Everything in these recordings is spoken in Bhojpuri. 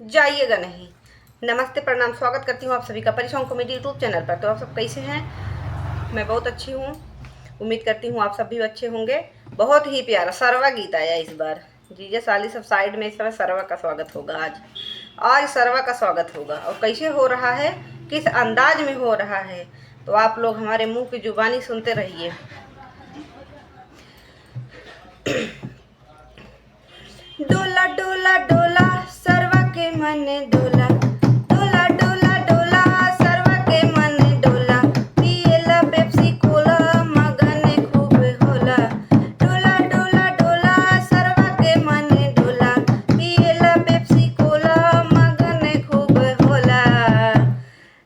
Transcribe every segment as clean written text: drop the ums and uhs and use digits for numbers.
जाइएगा नहीं। नमस्ते, प्रणाम, स्वागत करती हूँ आप सभी का परिसॉन्ग कॉमेडी यूट्यूब चैनल पर। तो आप सब कैसे हैं? मैं बहुत अच्छी हूँ। उम्मीद करती हूँ आप सब भी अच्छे होंगे। बहुत ही प्यारा सरवा गीत आया इस बार। जीजा साली सब साइड में, इस तरह सरवा का स्वागत होगा आज सरवा का स्वागत होगा। और कैसे हो रहा है, किस अंदाज में हो रहा है, तो आप लोग हमारे मुंह की जुबानी सुनते रहिए। डोला डोला डोला सरवा के मन डोला, डोला डोला डोला सरवा के मन डोला, पियला पेप्सी कोला मगन खूब होला। डोला डोला डोला सरवा के मन डोला, पियला पेप्सी कोला मगन खूब होला।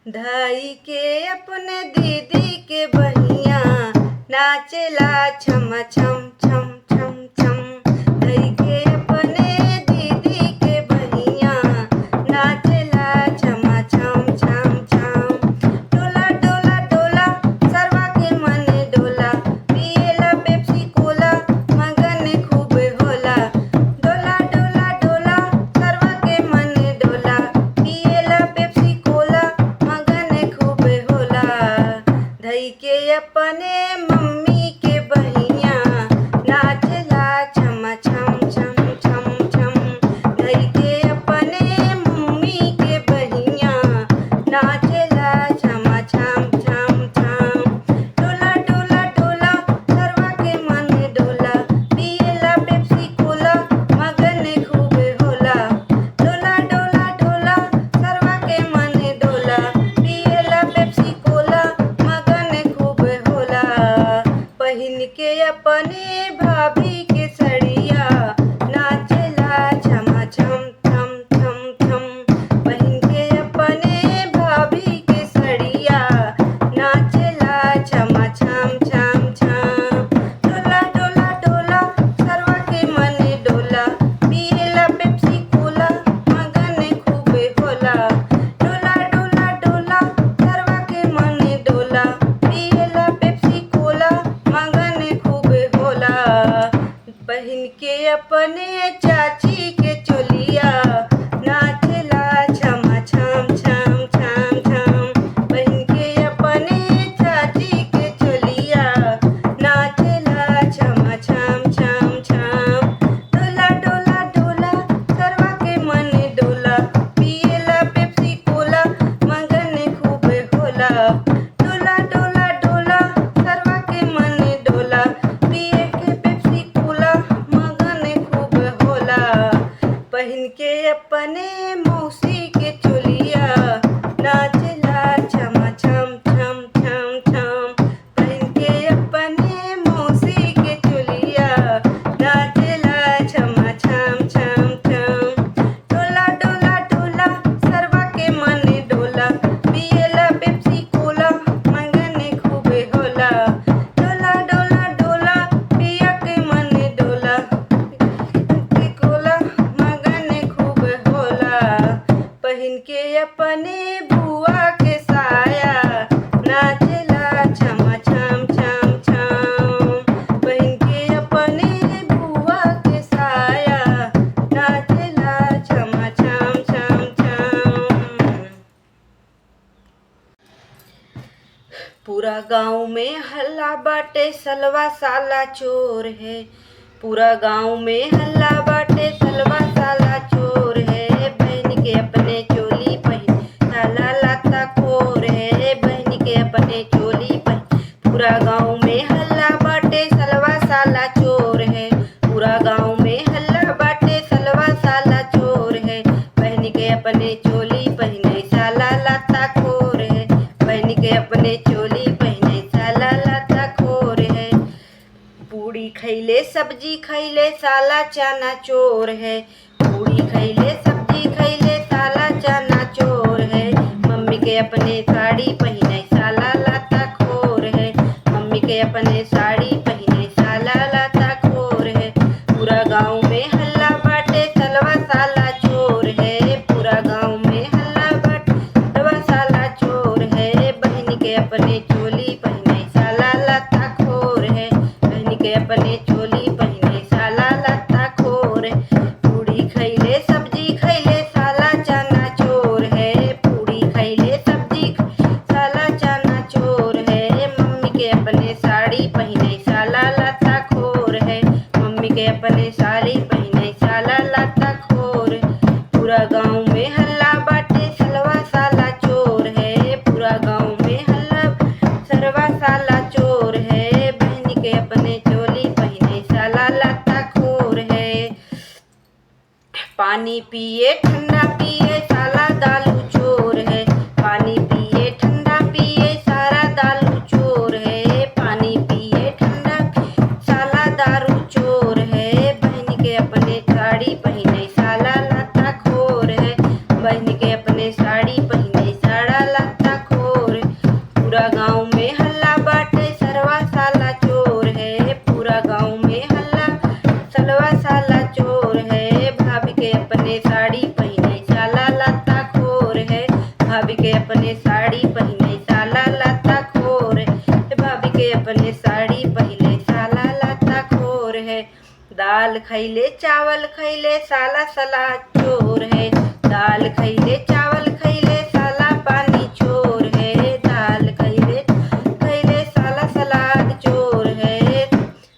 धाई के अपने दीदी के बहिया नाचेला छम छम छम छम छम। धाई के अपने दीदी के बहिया नाचेला छम छम छम छम। डोला डोला डोला सरवा के मन डोला, पियला पेप्सी कोला मगन खूब होला। डोला डोला डोला सरवा के मन डोला, पियला पेप्सी कोला मगन खूब होला। धाई के अपने मम्मी के बहिया नाचला छम छम छम छम छम। धाई के अपने मम्मी के बहिया नाचला छम छम छम छम। डोला डोला डोला सरवा के मन डोला, पियला पेप्सी कोला मगन खूब होला। डोला डोला डोला सरवा के मन डोला, पियला पेप्सी कोला मगन खूब होला। पहिन के अपने भाभी के सड़िया नाचला छम छम छम छम छम। पहिन के अपने भाभी के सड़िया नाचला छम छम छम छम। डोला डोला डोला सरवा के मन डोला, पियला पेप्सी कोला मगन खूब होला। डोला डोला डोला सरवा के मन डोला, पियला पेप्सी कोला मगन खूब होला। पहिन के अपने चाची के चोलिया नाचला छम छम छम छम छम। पहिन के अपने चाची के चोलिया नाचला छम छम छम छम। डोला डोला डोला सरवा के मन डोला, पियला पेप्सी कोला मगन खूब होला। डोला डोला डोला सरवा के मन डोला, पिए के पेप्सी कोला मगन खूब होला। पहिन के अपने मौसी के चोलिया नाचला छम छम छम छम छम। पहिन के अपने मौसी के चोलिया नाचला छम छम छम छम। डोला डोला डोला सरवा के मन डोला, पियला पेप्सी कोला मगन खूब होला। डोला डोला डोला पिया के मन डोला, पेप्सी कोला मगन खूब होला। पहिन के अपने बुआ के साया नाचला छम छम छम छम। पहिन के अपने बुआ के साया नाचला छम छम छम छम। पूरा गांव में हल्ला बाटे सलवा साला चोर है। पूरा गांव में हल्ला बाटे सलवा साला चोर है। बहन के अपने चोली पहन साला लाता खोर है। बहन के अपने चोली पहन। पूरा गांव में हल्ला बाटे सलवा साला चोर है। पूरा गांव में हल्ला बाटे सलवा साला चोर है। बहन के अपने चोली पहने साला लाता खोर है। बहन के अपने चोली पहने साला लाता खोर है। पूड़ी खैले सब्जी खैले साला चाना चोर है। पूड़ी खैले सब्जी खैले साला चाना चोर है। मम्मी के अपने साड़ी पहने साला लाता खोर है। मम्मी के अपने साड़ी पहने साला लाता खोर है। पूरा गांव में हल्ला बाटे सलवा साला चोर है। पूरा गांव में हल्ला बाटे सलवा साला चोर है। बहन के अपने चोली पहने साला लाता खोर है। बहन के अपने चोली पहने साला लाता खोर है। पूड़ी खैले सब्जी खैले पूरा गांव में हल्ला बाटे सलवा साला चोर है। पूरा गांव में हल्ला सरवा साला चोर है। बहन के अपने चोली पहने साला लाता खोर है। पानी पिए ठंडा पिए साला दारू चोर है। पानी पिए ठंडा पिए सारा दारू चोर है। पानी पिए ठंडा साला दारू चोर है। बहन के अपने साड़ी पहने साला लाता खोर है। बहन के अपने साड़ी पहने साड़ा लाता खोर है। पूरा गांव में हल्ला बाटे सरवा साला चोर है। पूरा गांव में हल्ला सलवा साला चोर है। भाभी के अपने साड़ी पहने साला लाता खोर है। भाभी के अपने साड़ी पहने साला लाता खोर है। भाभी के अपने साड़ी पहने साला लाता खोर है। दाल खैले चावल खैले साला सला चोर है। दाल खैले चावल खैले साला पानी चोर है। दाल खैले साला सलाद चोर है।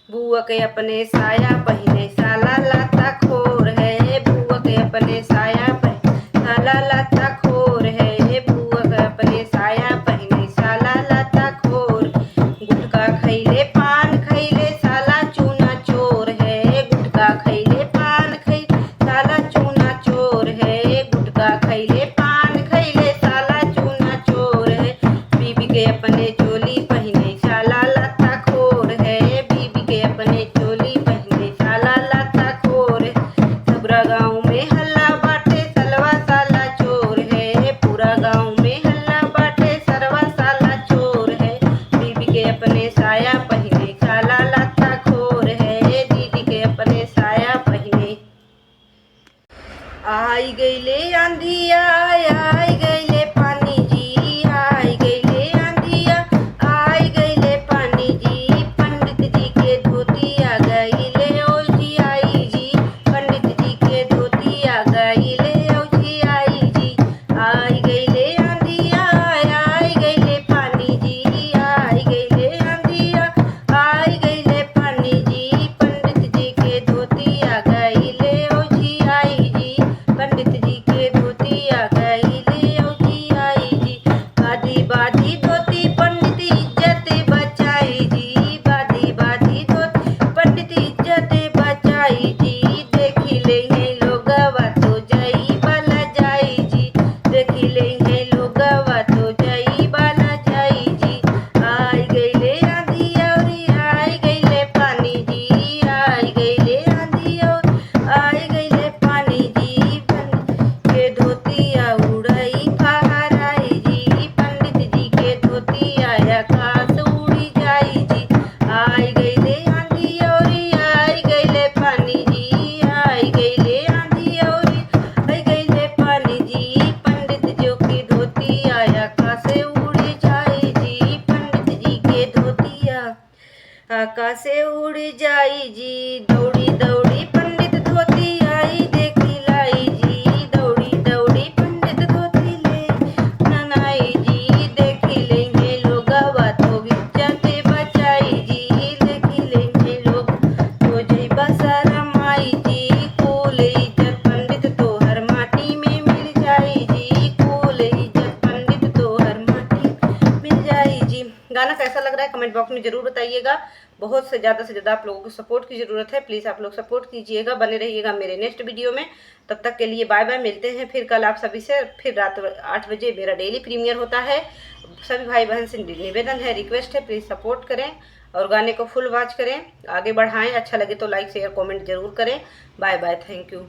बुआ के अपने साया पहने साला लाता खोर है। बुआ के अपने साया पहने साला लाता खोर है। बुआ के अपने साया पहने साला लाता खोर। गुटखा खैले पान खैले साला चूना चोर है। गुटखा खैले पान खैले साला चूना चोर है। गुटखा खैले पान खैले साला चूना चोर है। बीबी के अपने चोली पहने साला लाता खोर है। बीबी के अपने चोली पहने साला लाता खोर है। पूरा गांव में हल्ला बाटे सलवा साला चोर है। पूरा गांव में हल्ला बाटे सरवा साला चोर है। बीबी के अपने साया पहने साला लाता खोर है। दीदी के अपने साया पहने आई गईले आंधिया आई गईले पानी जी। आई गईले आंधिया आई गईले पानी जी। पंडित जी के धोती आ गईले ओ जी आई जी। पंडित जी के धोती आ गईले ओ जी आई जी। आई गईले आंधिया आई गईले पानी जी। आई गईले आंधिया आई गईले पानी जी। पंडित जी के धोती आ गईले ओ जी आई जी। पंडित जी के धोती आ गईले ओ जी आई जी। बाधी बाधी धोती पंडित इज्जत बचाई जी। बाधी बाधी धोती पंडित इज्जत बचाई जी। देखी ले हैं लोगवा तो जई बाला जाई जी। देखी ले हैं लोगवा तो जई बाला जाई जी। आई गईले आंधी और आई गईले पानी जी। आई गईले आंधी और आई गईले पानी जी। पंडित के धोतिया उड़ई फहराई जी। पंडित जी के धोतिया आकाश उड़ी जाई जी। आई गईले आंधी और आई गईले पानी जी। आई गईले आंधी और आई गईले पानी जी। पंडित जी की धोतिया आकाश उड़ी जाई जी। पंडित जी के धोतिया आकाश से उड़ जाई जी। दौड़ी दौड़ी पंडित धोती आई देखी लाई जी। दौड़ी दौड़ी पंडित धोती ले ननाई जी। देखी लेंगे लोगवा तो इज्जत बचाई जी। देखी लेंगे लोग तो जय बसरम आई जी। कुल इज्जत पंडित तो हर माटी में मिल जाई जी। कुल इज्जत पंडित तो हर माटी में मिल जाई जी। गाना कैसा लग रहा है कमेंट बॉक्स में जरूर बताइएगा। बहुत से ज़्यादा आप लोगों को सपोर्ट की ज़रूरत है। प्लीज़ आप लोग सपोर्ट कीजिएगा, बने रहिएगा मेरे नेक्स्ट वीडियो में। तब तक के लिए बाय बाय। मिलते हैं फिर कल आप सभी से। फिर रात 8 बजे मेरा डेली प्रीमियर होता है। सभी भाई बहन से निवेदन है, रिक्वेस्ट है, प्लीज़ सपोर्ट करें और गाने को फुल वॉच करें, आगे बढ़ाएं। अच्छा लगे तो लाइक शेयर कमेंट जरूर करें। Bye bye, thank you.